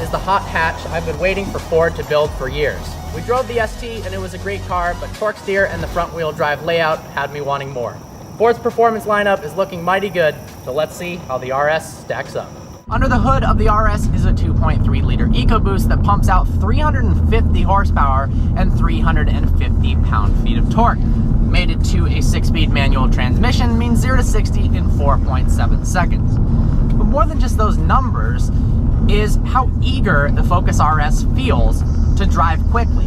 Is the hot hatch I've been waiting for Ford to build for years. We drove the ST and it was a great car, but torque steer and the front wheel drive layout had me wanting more. Ford's performance lineup is looking mighty good, so let's see how the RS stacks up. Under the hood of the RS is a 2.3 liter EcoBoost that pumps out 350 horsepower and 350 pound-feet of torque. Mated to a 6-speed manual transmission means 0 to 60 in 4.7 seconds. But more than just those numbers is how eager the Focus RS feels to drive quickly.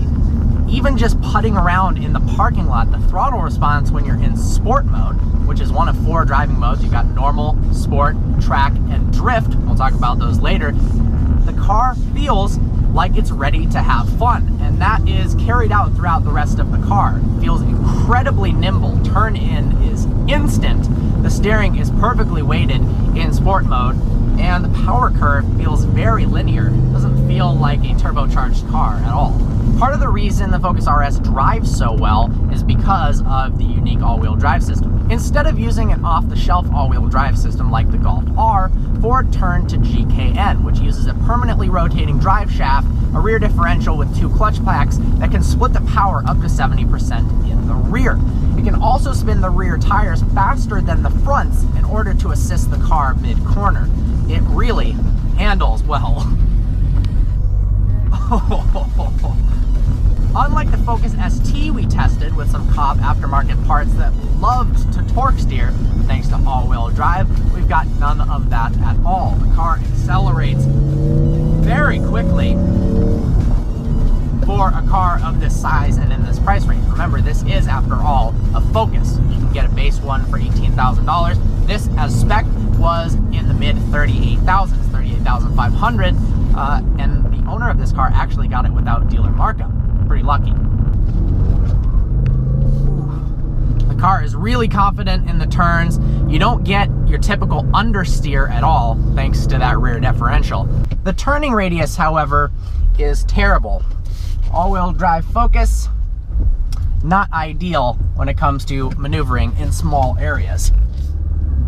Even just putting around in the parking lot, the throttle response when you're in sport mode, which is one of 4 driving modes, you've got normal, sport, track, and drift, we'll talk about those later, the car feels like it's ready to have fun, and that is carried out throughout the rest of the car. It feels incredibly nimble, turn in is instant, the steering is perfectly weighted in sport mode, and the power curve feels very linear. It doesn't feel like a turbocharged car at all. Part of the reason the Focus RS drives so well is because of the unique all-wheel drive system. Instead of using an off-the-shelf all-wheel drive system like the Golf R, Ford turned to GKN, which uses a permanently rotating drive shaft, a rear differential with 2 clutch packs that can split the power up to 70% in the rear. It can also spin the rear tires faster than the fronts in order to assist the car mid-corner. It really handles well. Unlike the Focus ST we tested with some Cobb aftermarket parts that loved to torque steer, thanks to all-wheel drive, we've got none of that at all. The car accelerates very quickly for a car of this size and in this price range. Remember, this is, after all, a Focus. You can get a base one for $18,000. This, as spec, was in the mid-38,000s, $38,500, and the owner of this car actually got it without dealer markup. Pretty lucky. The car is really confident in the turns. You don't get your typical understeer at all, thanks to that rear differential. The turning radius, however, is terrible. All-wheel drive Focus, not ideal when it comes to maneuvering in small areas.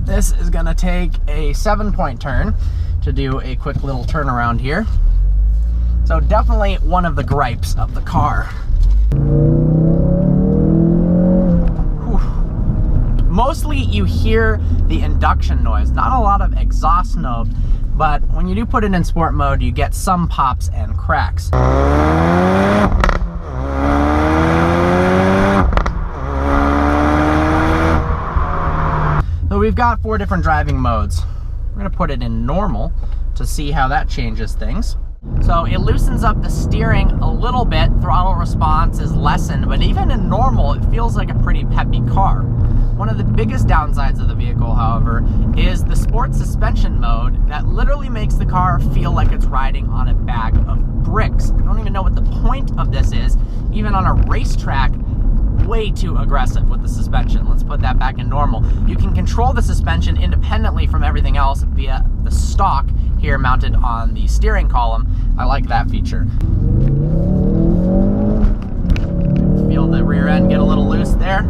This is gonna take a 7-point turn to do a quick little turnaround here. So definitely one of the gripes of the car. Whew. Mostly you hear the induction noise, not a lot of exhaust note, but when you do put it in sport mode, you get some pops and cracks. So we've got 4 different driving modes. We're gonna put it in normal to see how that changes things. So it loosens up the steering a little bit, throttle response is lessened, but even in normal, it feels like a pretty peppy car. One of the biggest downsides of the vehicle, however, is the sport suspension mode that literally makes the car feel like it's riding on a bag of bricks. I don't even know what the point of this is. Even on a racetrack, way too aggressive with the suspension. Let's put that back in normal. You can control the suspension independently from everything else via the stalk here mounted on the steering column. I like that feature. Feel the rear end get a little loose there.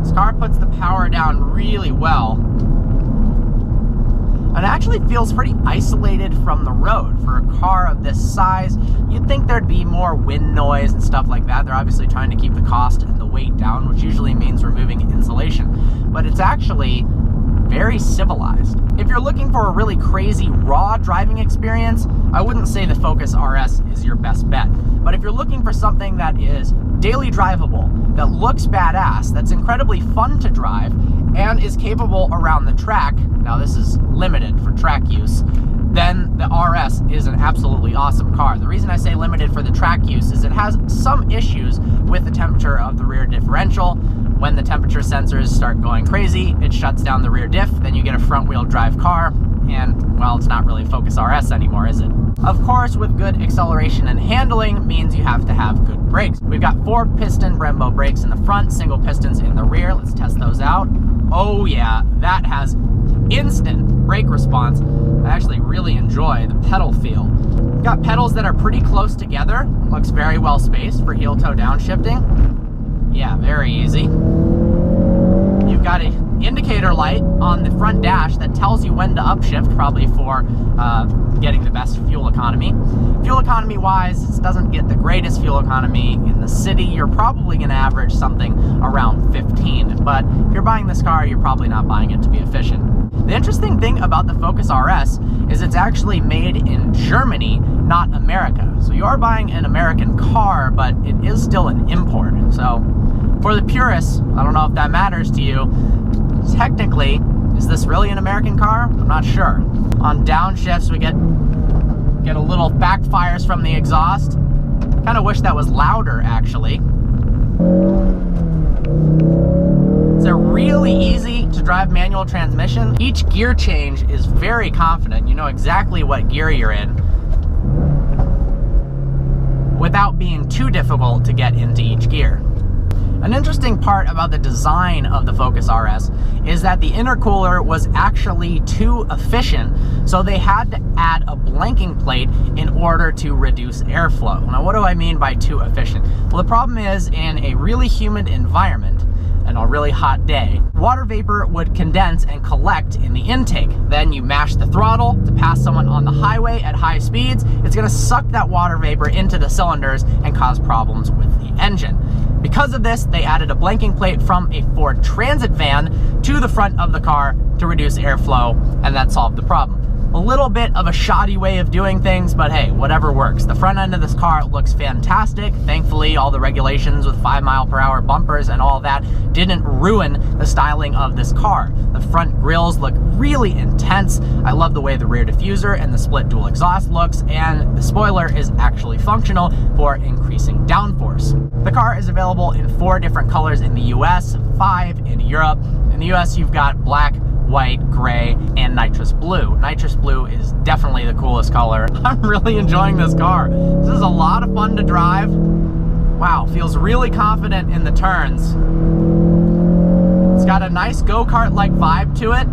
This car puts the power down really well. And it actually feels pretty isolated from the road. For a car of this size, you'd think there'd be more wind noise and stuff like that. They're obviously trying to keep the cost and the weight down, which usually means removing insulation. But it's actually very civilized. If you're looking for a really crazy raw driving experience, I wouldn't say the Focus RS is your best bet. But if you're looking for something that is daily drivable, that looks badass, that's incredibly fun to drive, and is capable around the track, now this is limited for track use, then the RS is an absolutely awesome car. The reason I say limited for the track use is it has some issues with the temperature of the rear differential. When the temperature sensors start going crazy, it shuts down the rear diff, then you get a front wheel drive car. and, well, it's not really Focus RS anymore, is it? Of course, with good acceleration and handling means you have to have good brakes. We've got 4-piston Brembo brakes in the front, single pistons in the rear. Let's test those out. Oh yeah, that has instant brake response. I actually really enjoy the pedal feel. We've got pedals that are pretty close together. Looks very well spaced for heel toe downshifting. Yeah, very easy. You've got an indicator light on the front dash that tells you when to upshift, probably for getting the best fuel economy. Fuel economy wise, this doesn't get the greatest fuel economy. In the city, you're probably going to average something around 15, but if you're buying this car, you're probably not buying it to be efficient. The interesting thing about the Focus RS is it's actually made in Germany, not America. So you are buying an American car, but it is still an import. So for the purists, I don't know if that matters to you, technically, is this really an American car? I'm not sure. On downshifts, we get a little backfires from the exhaust. Kind of wish that was louder, actually. It's a really easy to drive manual transmission. Each gear change is very confident. You know exactly what gear you're in without being too difficult to get into each gear. An interesting part about the design of the Focus RS is that the intercooler was actually too efficient, so they had to add a blanking plate in order to reduce airflow. Now, what do I mean by too efficient? Well, the problem is in a really humid environment and a really hot day, water vapor would condense and collect in the intake. Then you mash the throttle to pass someone on the highway at high speeds. It's gonna suck that water vapor into the cylinders and cause problems with the engine. Because of this, they added a blanking plate from a Ford Transit van to the front of the car to reduce airflow, and that solved the problem. A little bit of a shoddy way of doing things, but hey, whatever works. The front end of this car looks fantastic. Thankfully, all the regulations with 5-mile-per-hour bumpers and all that didn't ruin the styling of this car. The front grills look really intense. I love the way the rear diffuser and the split dual exhaust looks, and the spoiler is actually functional for increasing downforce. The car is available in 4 different colors in the US, 5 in Europe. In the US, you've got black, white, gray, and nitrous blue. Nitrous blue is definitely the coolest color. I'm really enjoying this car. This is a lot of fun to drive. Wow, feels really confident in the turns. It's got a nice go-kart-like vibe to it.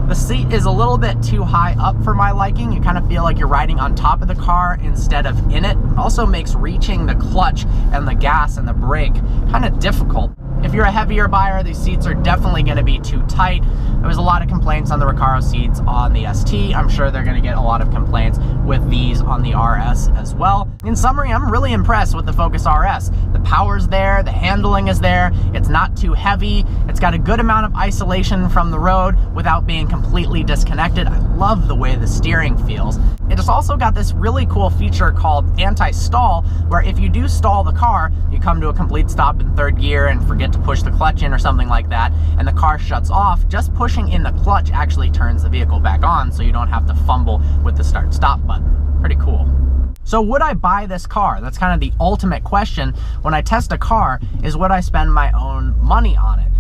The seat is a little bit too high up for my liking. You kind of feel like you're riding on top of the car instead of in it. It also makes reaching the clutch and the gas and the brake kind of difficult. If you're a heavier buyer, these seats are definitely going to be too tight. There was a lot of complaints on the Recaro seats on the ST. I'm sure they're going to get a lot of complaints with these on the RS as well. In summary, I'm really impressed with the Focus RS. The power's there, the handling is there, it's not too heavy, it's got a good amount of isolation from the road without being completely disconnected. I love the way the steering feels. It's also got this really cool feature called anti-stall, where if you do stall the car, you come to a complete stop in 3rd gear and forget to push the clutch in or something like that, and the car shuts off, just pushing in the clutch actually turns the vehicle back on, so you don't have to fumble with the start-stop button. Pretty cool. So would I buy this car? That's kind of the ultimate question when I test a car, is would I spend my own money on it?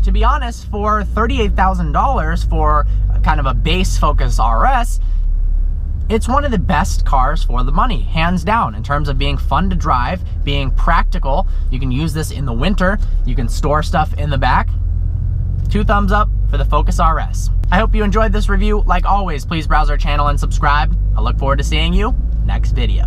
To be honest, for $38,000 for kind of a base Focus RS, it's one of the best cars for the money, hands down, in terms of being fun to drive, being practical. You can use this in the winter. You can store stuff in the back. 2 thumbs up for the Focus RS. I hope you enjoyed this review. Like always, please browse our channel and subscribe. I look forward to seeing you next video.